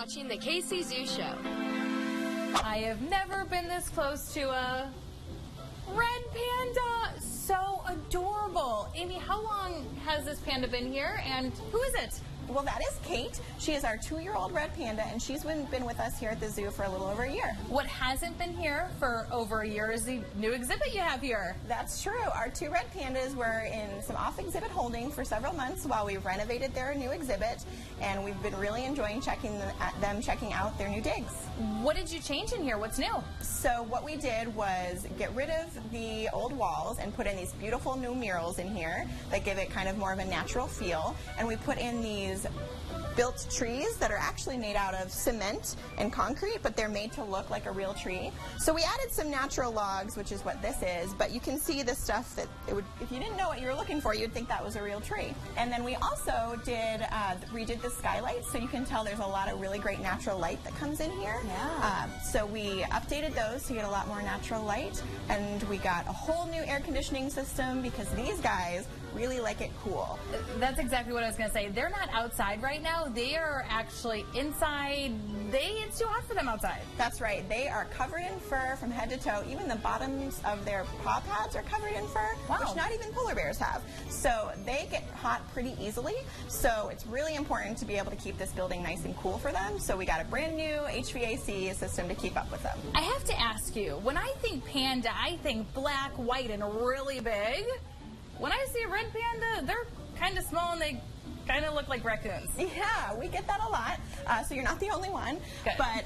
watching the KC Zoo Show. I have never been this close to a red panda. So adorable. Amy, how long has this panda been here, and who is it? Well, that is Kate. She is our 2-year-old red panda, and she's been with us here at the zoo for a little over a year. What hasn't been here for over a year is the new exhibit you have here. That's true. Our 2 red pandas were in some off-exhibit holding for several months while we renovated their new exhibit, and we've been really enjoying checking out their new digs. What did you change in here? What's new? So what we did was get rid of the old walls and put in these beautiful new murals in here that give it kind of more of a natural feel, and we put in these built trees that are actually made out of cement and concrete, but they're made to look like a real tree. So we added some natural logs, which is what this is, but you can see the stuff that it would, if you didn't know what you were looking for, you'd think that was a real tree. And then we also redid the skylights, so you can tell there's a lot of really great natural light that comes in here. Yeah. So we updated those to get a lot more natural light, and we got a whole new air conditioning system because these guys really like it cool. That's exactly what I was going to say. They're not outside right now. They are actually inside. It's too hot for them outside. That's right. They are covered in fur from head to toe. Even the bottoms of their paw pads are covered in fur, wow, which not even polar bears have. So they get hot pretty easily. So it's really important to be able to keep this building nice and cool for them. So we got a brand new HVAC system to keep up with them. I have to ask you, when I think panda, I think black, white, and really big. When I see a red panda, they're kind of small and they kind of look like raccoons. Yeah, we get that a lot, so you're not the only one. Good. But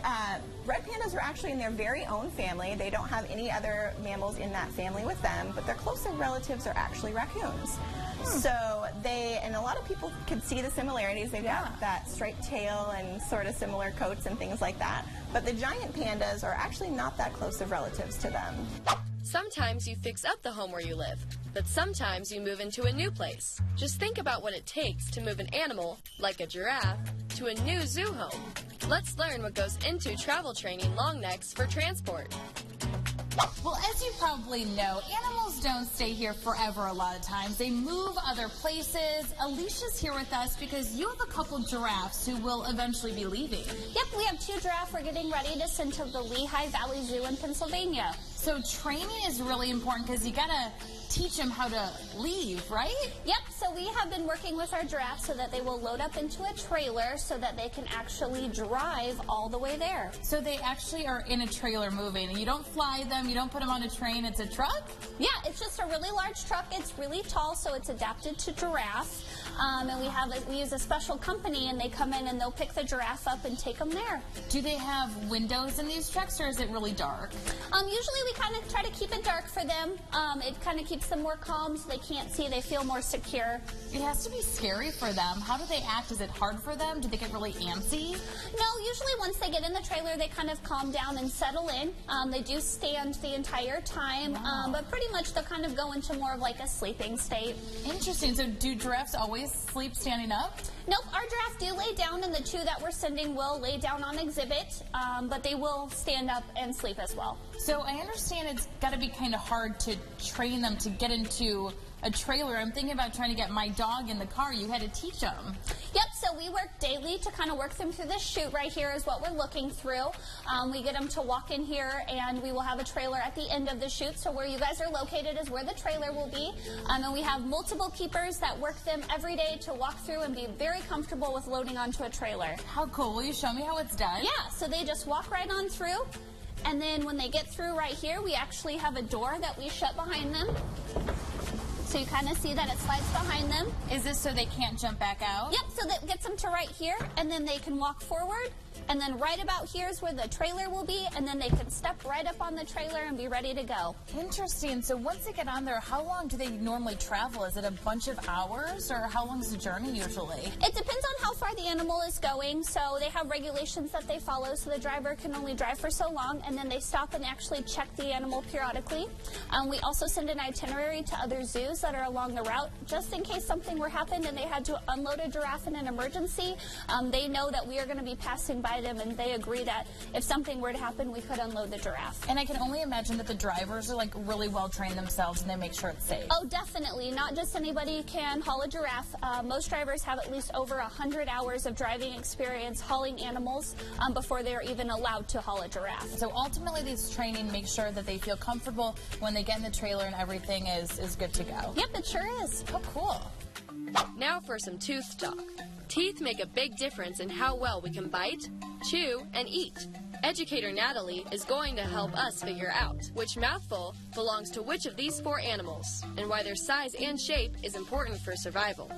red pandas are actually in their very own family. They don't have any other mammals in that family with them, but their closer relatives are actually raccoons. So and a lot of people could see the similarities. They've got that striped tail and sort of similar coats and things like that. But the giant pandas are actually not that close of relatives to them. Sometimes you fix up the home where you live, but sometimes you move into a new place. Just think about what it takes to move an animal, like a giraffe, to a new zoo home. Let's learn what goes into travel training long necks for transport. Well, as you probably know, animals don't stay here forever a lot of times. They move other places. Alicia's here with us because you have a couple giraffes who will eventually be leaving. Yep, we have 2 giraffes we're getting ready to send to the Lehigh Valley Zoo in Pennsylvania. So training is really important because you gotta teach them how to leave, right? Yep, so we have been working with our giraffes so that they will load up into a trailer so that they can actually drive all the way there. So they actually are in a trailer moving, and you don't fly them, you don't put them on a train, it's a truck? Yeah, it's just a really large truck. It's really tall, so it's adapted to giraffe. And we use a special company, and they come in and they'll pick the giraffe up and take them there. Do they have windows in these trucks, or is it really dark? Usually we kind of try to keep it dark for them. It kind of keeps them more calm so they can't see, they feel more secure. It has to be scary for them. How do they act? Is it hard for them? Do they get really antsy? No, usually once they get in the trailer, they kind of calm down and settle in. They do stand the entire time, wow, but pretty much they'll kind of go into more of like a sleeping state. Interesting. So do giraffes always sleep standing up? Nope, our giraffes do lay down, and the 2 that we're sending will lay down on exhibit, but they will stand up and sleep as well. So I understand it's got to be kind of hard to train them to get into a trailer. I'm thinking about trying to get my dog in the car. You had to teach them. Yep, so we work daily to kind of work them through this chute right here is what we're looking through. We get them to walk in here, and we will have a trailer at the end of the chute. So where you guys are located is where the trailer will be. And we have multiple keepers that work them every day to walk through and be very comfortable with loading onto a trailer. How cool. Will you show me how it's done? Yeah, so they just walk right on through. And then when they get through right here, we actually have a door that we shut behind them. So you kind of see that it slides behind them. Is this so they can't jump back out? Yep, so that gets them to right here, and then they can walk forward. And then right about here is where the trailer will be, and then they can step right up on the trailer and be ready to go. Interesting. So once they get on there, how long do they normally travel? Is it a bunch of hours, or how long is the journey usually? It depends on how far the animal is going. So they have regulations that they follow, so the driver can only drive for so long, and then they stop and actually check the animal periodically. We also send an itinerary to other zoos that are along the route, just in case something were happened and they had to unload a giraffe in an emergency. They know that we are going to be passing by by them, and they agree that if something were to happen, we could unload the giraffe. And I can only imagine that the drivers are like really well trained themselves and they make sure it's safe. Oh, definitely. Not just anybody can haul a giraffe. Most drivers have at least over 100 hours of driving experience hauling animals before they're even allowed to haul a giraffe. So ultimately, this training makes sure that they feel comfortable when they get in the trailer and everything is good to go. Yep, it sure is. Oh, cool. Now for some tooth talk. Teeth make a big difference in how well we can bite, chew, and eat. Educator Natalie is going to help us figure out which mouthful belongs to which of these 4 animals and why their size and shape is important for survival.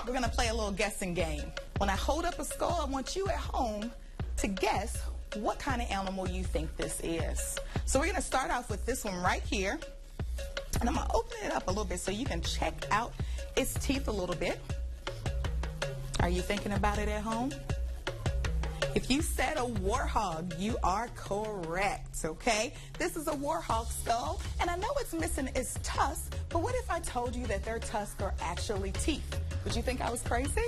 We're going to play a little guessing game. When I hold up a skull, I want you at home to guess what kind of animal you think this is. So we're going to start off with this one right here. And I'm going to open it up a little bit so you can check out its teeth a little bit. Are you thinking about it at home? If you said a warthog, you are correct, okay? This is a warthog skull, and I know it's missing its tusks, but what if I told you that their tusks are actually teeth? Would you think I was crazy?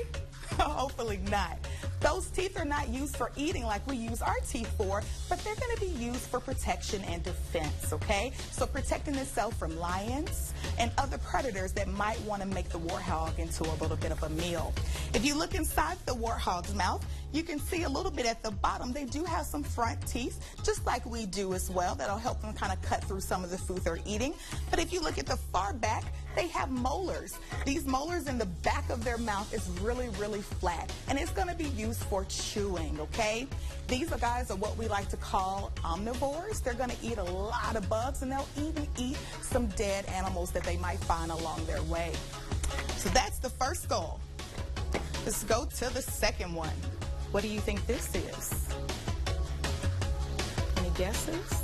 Hopefully not. Those teeth are not used for eating like we use our teeth for, but they're going to be used for protection and defense, okay? So protecting itself from lions and other predators that might want to make the warthog into a little bit of a meal. If you look inside the warthog's mouth, you can see a little bit at the bottom. They do have some front teeth, just like we do as well. That'll help them kind of cut through some of the food they're eating. But if you look at the far back, they have molars. These molars in the back of their mouth is really, really flat, and it's going to be used for chewing, okay? These guys are what we like to call omnivores. They're going to eat a lot of bugs, and they'll even eat some dead animals that they might find along their way. So that's the first skull. Let's go to the second one. What do you think this is? Any guesses?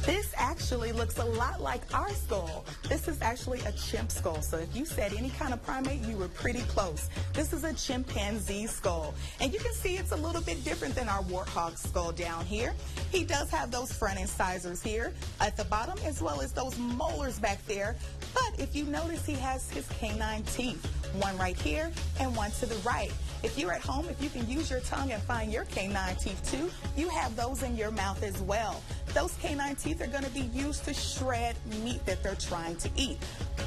This actually looks a lot like our skull. This is actually a chimp skull. So if you said any kind of primate, you were pretty close. This is a chimpanzee skull. And you can see it's a little bit different than our warthog skull down here. He does have those front incisors here at the bottom, as well as those molars back there. But if you notice, he has his canine teeth, one right here and one to the right. If you're at home, if you can use your tongue and find your canine teeth too, you have those in your mouth as well. Those canine teeth are going to be used to shred meat that they're trying to eat.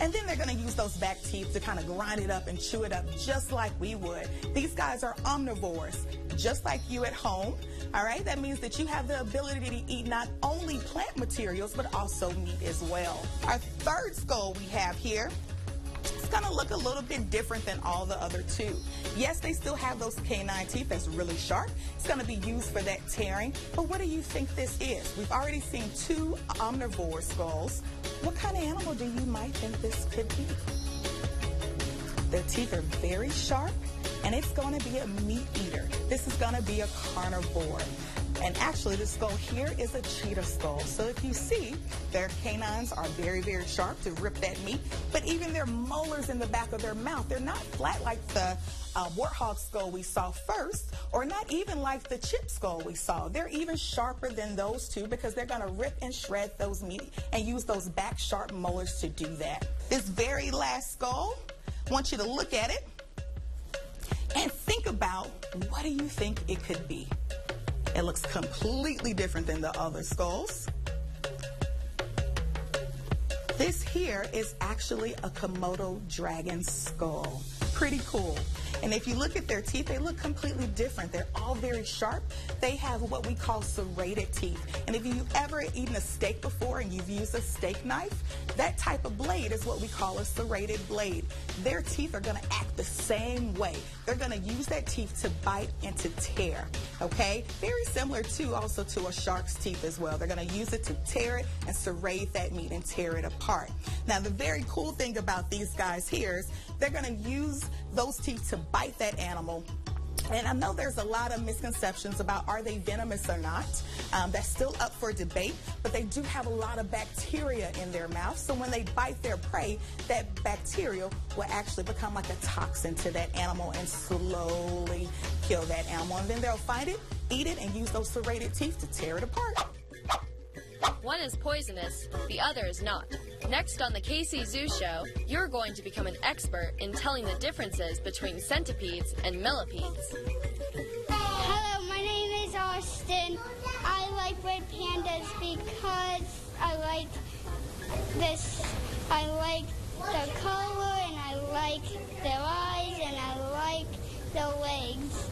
And then they're going to use those back teeth to kind of grind it up and chew it up just like we would. These guys are omnivores, just like you at home. All right, that means that you have the ability to eat not only plant materials, but also meat as well. Our third skull we have here, it's going to look a little bit different than all the other 2. Yes, they still have those canine teeth that's really sharp. It's going to be used for that tearing. But what do you think this is? We've already seen 2 omnivore skulls. What kind of animal do you might think this could be? Their teeth are very sharp, and it's going to be a meat eater. This is going to be a carnivore. And actually, the skull here is a cheetah skull. So if you see, their canines are very, very sharp to rip that meat. But even their molars in the back of their mouth, they're not flat like the warthog skull we saw first, or not even like the chimp skull we saw. They're even sharper than those 2 because they're going to rip and shred those meat and use those back sharp molars to do that. This very last skull, I want you to look at it and think about, what do you think it could be? It looks completely different than the other skulls. This here is actually a Komodo dragon skull. Pretty cool. And if you look at their teeth, they look completely different. They're all very sharp. They have what we call serrated teeth. And if you've ever eaten a steak before and you've used a steak knife, that type of blade is what we call a serrated blade. Their teeth are going to act the same way. They're going to use that teeth to bite and to tear, okay? Very similar to also to a shark's teeth as well. They're going to use it to tear it and serrate that meat and tear it apart. Now, the very cool thing about these guys here is they're going to use those teeth to bite that animal. And I know there's a lot of misconceptions about, are they venomous or not? That's still up for debate, but they do have a lot of bacteria in their mouth. So when they bite their prey, that bacteria will actually become like a toxin to that animal and slowly kill that animal. And then they'll find it, eat it, and use those serrated teeth to tear it apart. One is poisonous, the other is not. Next on the KC Zoo Show, you're going to become an expert in telling the differences between centipedes and millipedes. Hello, my name is Austin. I like red pandas because I like this. I like the color, and I like their eyes, and I like their legs.